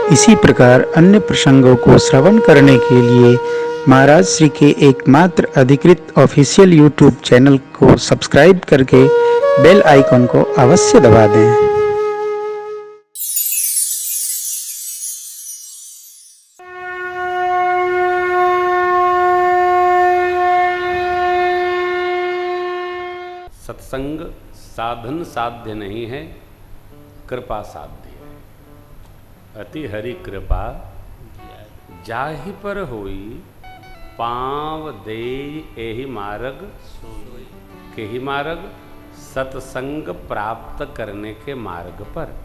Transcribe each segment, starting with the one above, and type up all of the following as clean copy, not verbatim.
इसी प्रकार अन्य प्रसंगों को श्रवण करने के लिए महाराज श्री के एकमात्र अधिकृत ऑफिशियल यूट्यूब चैनल को सब्सक्राइब करके बेल आइकन को अवश्य दबा दें। सत्संग साधन साध्य नहीं है, कृपा साध्य है। अति हरि कृपा जाहि पर होई, पांव दे एहि मार्ग के ही मार्ग, सत्संग प्राप्त करने के मार्ग पर।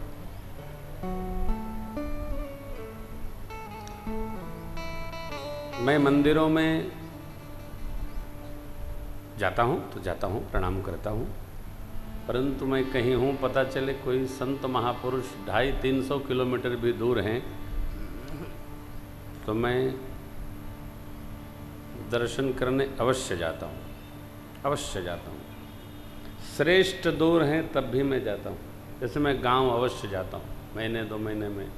मैं मंदिरों में जाता हूँ, प्रणाम करता हूँ, परंतु मैं कहीं हूँ, पता चले कोई संत महापुरुष 250-300 किलोमीटर भी दूर हैं, तो मैं दर्शन करने अवश्य जाता हूँ। श्रेष्ठ दूर हैं तब भी मैं जाता हूँ। जैसे मैं गांव अवश्य जाता हूँ, महीने 2 महीने में,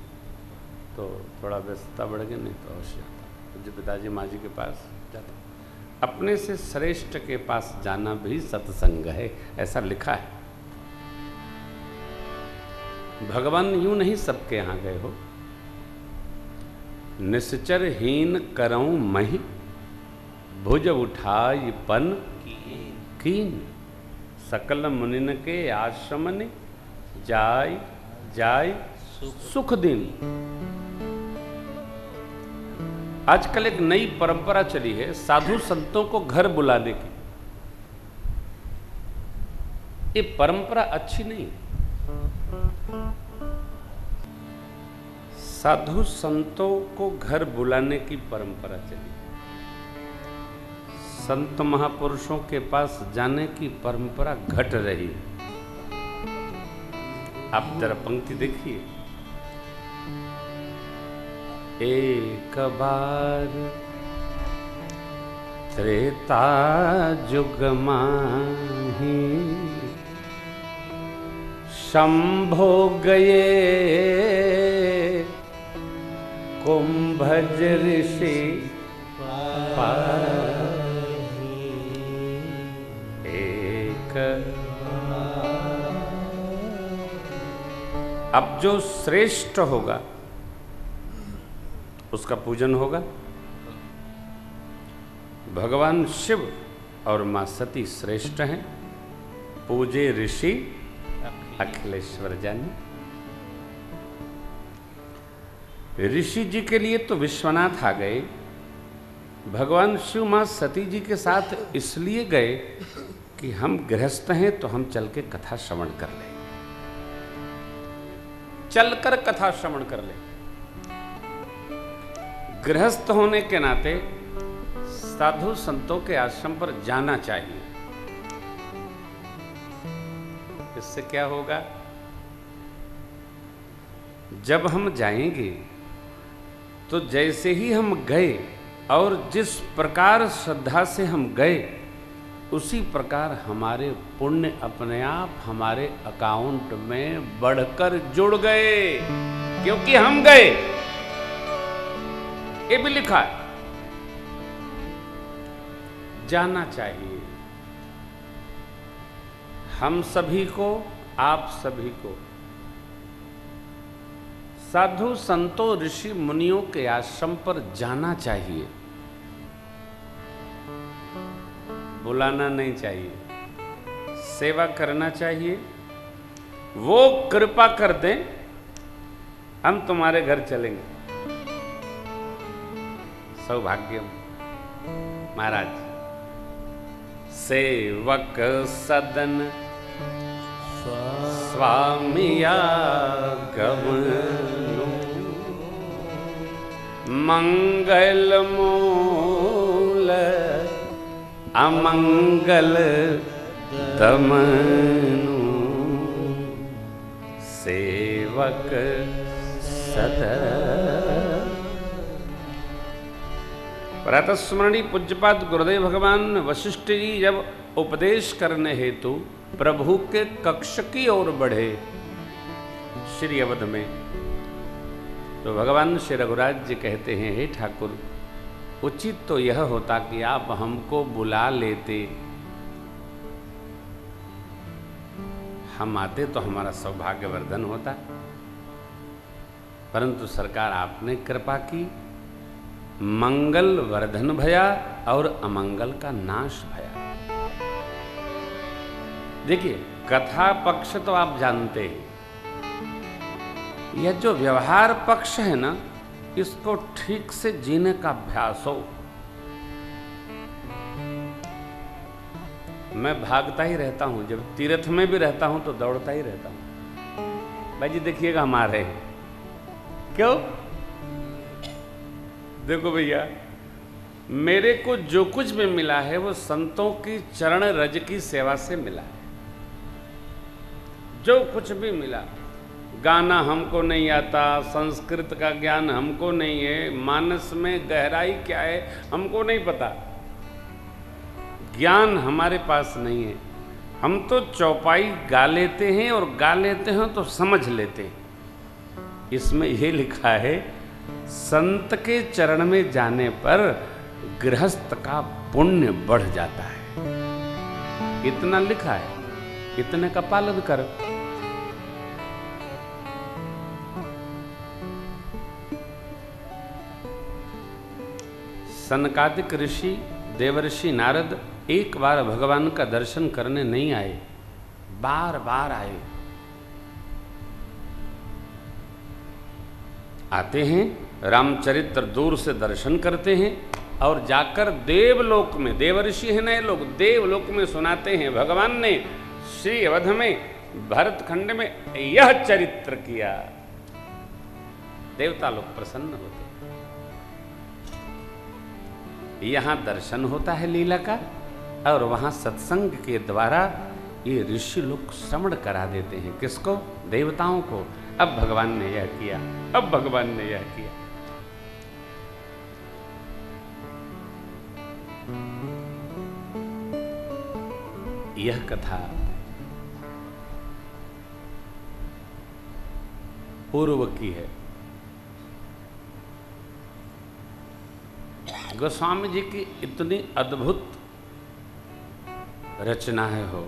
तो थोड़ा व्यस्तता बढ़ गई, नहीं तो अवश्य जाता हूँ। पूज्य पिताजी माँ जी के पास जाता हूँ। अपने से श्रेष्ठ के पास जाना भी सत्संग है, ऐसा लिखा है। भगवान यूं नहीं सबके यहां गए हो। निश्चर हीन करऊं मही, भुज उठाई पन कीन, सकल मुनिन के आश्रमनि, जाय जाय सुख दिन। आजकल एक नई परंपरा चली है साधु संतों को घर बुलाने की। ये परंपरा अच्छी नहीं। साधु संतों को घर बुलाने की परंपरा चली, संत महापुरुषों के पास जाने की परंपरा घट रही। आप जरा पंक्ति देखिए। एक बार त्रेता जुग माही, शंभो गए कुंभज ऋषि पाही। एक अब जो श्रेष्ठ होगा उसका पूजन होगा। भगवान शिव और मां सती श्रेष्ठ हैं, पूजे ऋषि अखिलेश्वर जानी। ऋषि जी के लिए तो विश्वनाथ आ गए, भगवान शिव मां सती जी के साथ इसलिए गए कि हम गृहस्थ हैं तो हम चल के कथा श्रवण कर लें, चलकर कथा श्रवण कर लें। गृहस्थ होने के नाते साधु संतों के आश्रम पर जाना चाहिए। इससे क्या होगा? जब हम जाएंगे तो जैसे ही हम गए और जिस प्रकार श्रद्धा से हम गए, उसी प्रकार हमारे पुण्य अपने आप हमारे अकाउंट में बढ़कर जुड़ गए, क्योंकि हम गए। ये भी लिखा है, जाना चाहिए। हम सभी को, आप सभी को साधु संतों ऋषि मुनियों के आश्रम पर जाना चाहिए, बुलाना नहीं चाहिए, सेवा करना चाहिए। वो कृपा कर दें, हम तुम्हारे घर चलेंगे। सौभाग्य महाराज। सेवक सदन स्वामिया गमनु, मंगल मूल अमंगल दमनु, सेवक सदन। प्रातः स्मरणी पूज्यपाद गुरुदेव भगवान वशिष्ठ जी जब उपदेश करने हेतु प्रभु के कक्ष की ओर बढ़े श्री अवध में, तो भगवान श्री रघुराज जी कहते हैं, हे ठाकुर, उचित तो यह होता कि आप हमको बुला लेते, हम आते तो हमारा सौभाग्यवर्धन होता, परंतु सरकार आपने कृपा की, मंगल वर्धन भया और अमंगल का नाश भया। देखिए, कथा पक्ष तो आप जानते हैं, यह जो व्यवहार पक्ष है ना, इसको ठीक से जीने का अभ्यास हो। मैं भागता ही रहता हूं, जब तीर्थ में भी रहता हूं तो दौड़ता ही रहता हूं। भाई जी देखिएगा, हमारे क्यों, देखो भैया, मेरे को जो कुछ भी मिला है वो संतों की चरण रज की सेवा से मिला है। जो कुछ भी मिला, गाना हमको नहीं आता, संस्कृत का ज्ञान हमको नहीं है, मानस में गहराई क्या है हमको नहीं पता, ज्ञान हमारे पास नहीं है। हम तो चौपाई गा लेते हैं और गा लेते हैं तो समझ लेते हैं। इसमें यह लिखा है, संत के चरण में जाने पर गृहस्थ का पुण्य बढ़ जाता है। इतना लिखा है, इतने का पालन कर। सनकादिक ऋषि देवर्षि नारद एक बार भगवान का दर्शन करने नहीं आए, बार बार आए। आते हैं, रामचरित्र दूर से दर्शन करते हैं और जाकर देवलोक में, देवर्षि है नए लोग, देवलोक में सुनाते हैं, भगवान ने श्री अवध में भरत खंड में यह चरित्र किया। देवता लोग प्रसन्न होते, यहां दर्शन होता है लीला का, और वहां सत्संग के द्वारा ये ऋषि लोग श्रवण करा देते हैं। किसको? देवताओं को। अब भगवान ने यह किया, अब भगवान ने यह किया। यह कथा पूर्व की है। गोस्वामी जी की इतनी अद्भुत रचनाएं हो,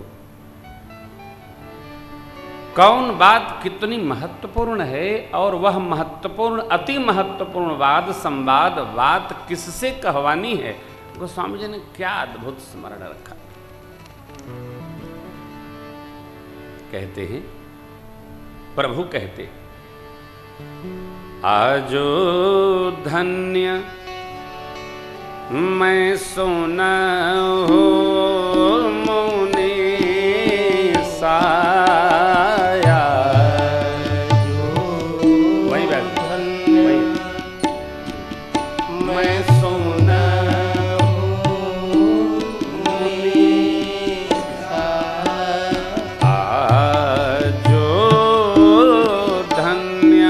कौन बात कितनी महत्वपूर्ण है, और वह महत्वपूर्ण, अति महत्वपूर्ण वाद संवाद बात किससे कहवानी है, गोस्वामी जी ने क्या अद्भुत स्मरण रखा। कहते हैं, प्रभु कहते, आजो धन्य मैं सोना हो मुनि साया, वही बात, वही, मैं सोना हो मुनि साया, आजो धन्य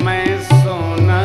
मैं सोना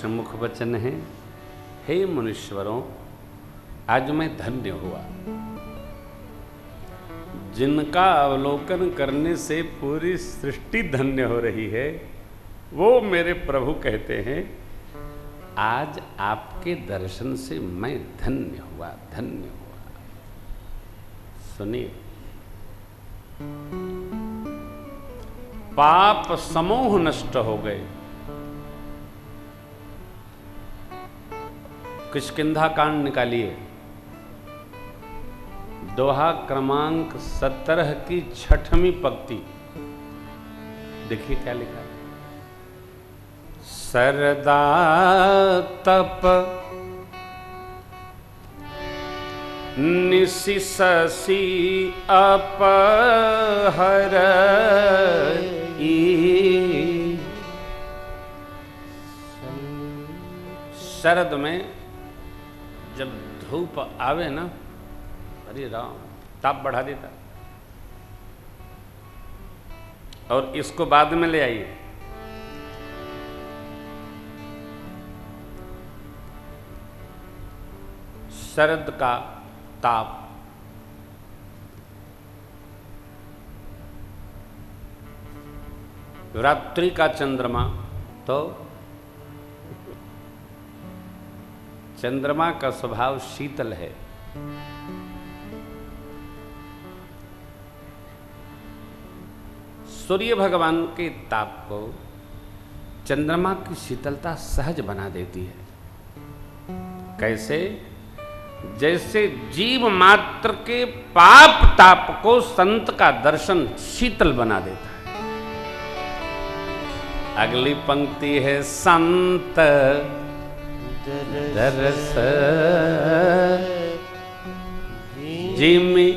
मुख वचन है, हे मुनीश्वरों, आज मैं धन्य हुआ जिनका अवलोकन करने से पूरी सृष्टि धन्य हो रही है, वो मेरे प्रभु कहते हैं आज आपके दर्शन से मैं धन्य हुआ, धन्य हुआ। सुनिए, पाप समूह नष्ट हो गए। किष्किंधा कांड निकालिए, दोहा क्रमांक 17 की 6वीं पंक्ति देखिए क्या लिखा है। सरदा तप निशि शशि अपहर शरद में जब धूप आवे ना, अरे राम, ताप बढ़ा देता। और इसको बाद में ले आइए, शरद का ताप, रात्रि का चंद्रमा, तो चंद्रमा का स्वभाव शीतल है। सूर्य भगवान के ताप को चंद्रमा की शीतलता सहज बना देती है। कैसे? जैसे जीव मात्र के पाप ताप को संत का दर्शन शीतल बना देता है। अगली पंक्ति है, संत दरस जिमि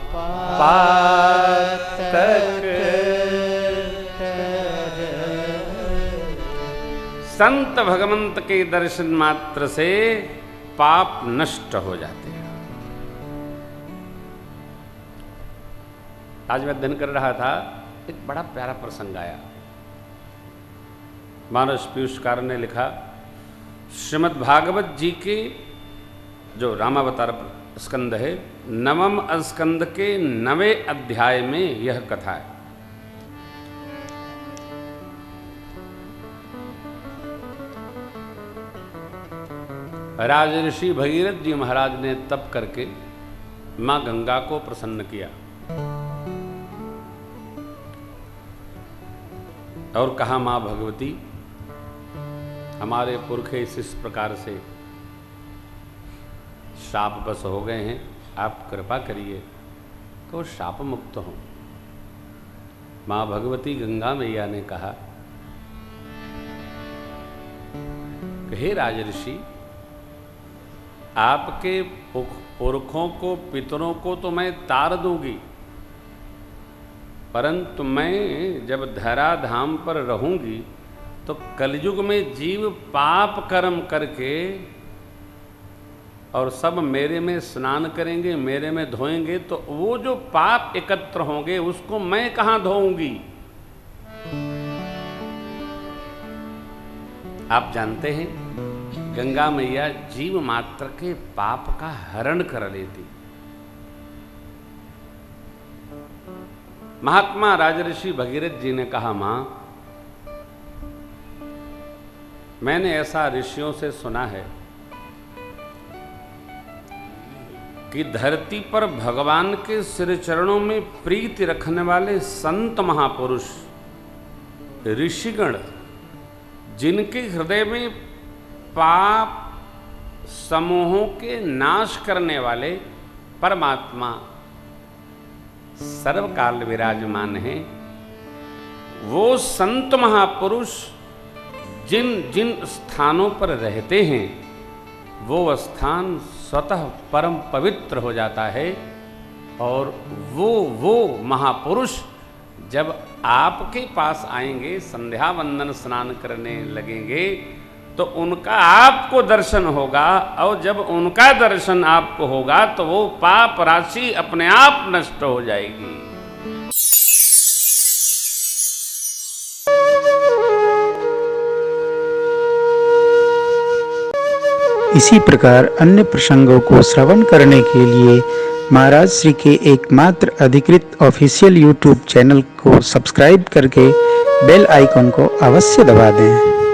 पातक। संत भगवंत के दर्शन मात्र से पाप नष्ट हो जाते हैं। आज मैं अध्ययन कर रहा था, एक बड़ा प्यारा प्रसंग आया। मानस पीयूषकार ने लिखा, श्रीमद् भागवत जी के जो रामावतार स्कंद है, 9वें स्कंद के 9वें अध्याय में यह कथा है। राजऋषि भगीरथ जी महाराज ने तप करके मां गंगा को प्रसन्न किया और कहा, मां भगवती, हमारे पुरखे इस प्रकार से शाप बस हो गए हैं, आप कृपा करिए कि वो शाप मुक्त हों। मां भगवती गंगा मैया ने कहा कि हे राजऋषि, आपके पुरखों को, पितरों को तो मैं तार दूंगी, परंतु मैं जब धराधाम पर रहूंगी तो कलयुग में जीव पाप कर्म करके और सब मेरे में स्नान करेंगे, मेरे में धोएंगे, तो वो जो पाप एकत्र होंगे उसको मैं कहां धोऊंगी। आप जानते हैं, गंगा मैया जीव मात्र के पाप का हरण कर लेती। महात्मा राजऋषि भगीरथ जी ने कहा, मां, मैंने ऐसा ऋषियों से सुना है कि धरती पर भगवान के श्री चरणों में प्रीति रखने वाले संत महापुरुष, ऋषिगण, जिनके हृदय में पाप समूहों के नाश करने वाले परमात्मा सर्वकाल विराजमान हैं, वो संत महापुरुष जिन जिन स्थानों पर रहते हैं वो स्थान स्वतः परम पवित्र हो जाता है। और वो महापुरुष जब आपके पास आएंगे, संध्या वंदन स्नान करने लगेंगे, तो उनका आपको दर्शन होगा, और जब उनका दर्शन आपको होगा तो वो पाप राशि अपने आप नष्ट हो जाएगी। इसी प्रकार अन्य प्रसंगों को श्रवण करने के लिए महाराज श्री के एकमात्र अधिकृत ऑफिशियल यूट्यूब चैनल को सब्सक्राइब करके बेल आइकन को अवश्य दबा दें।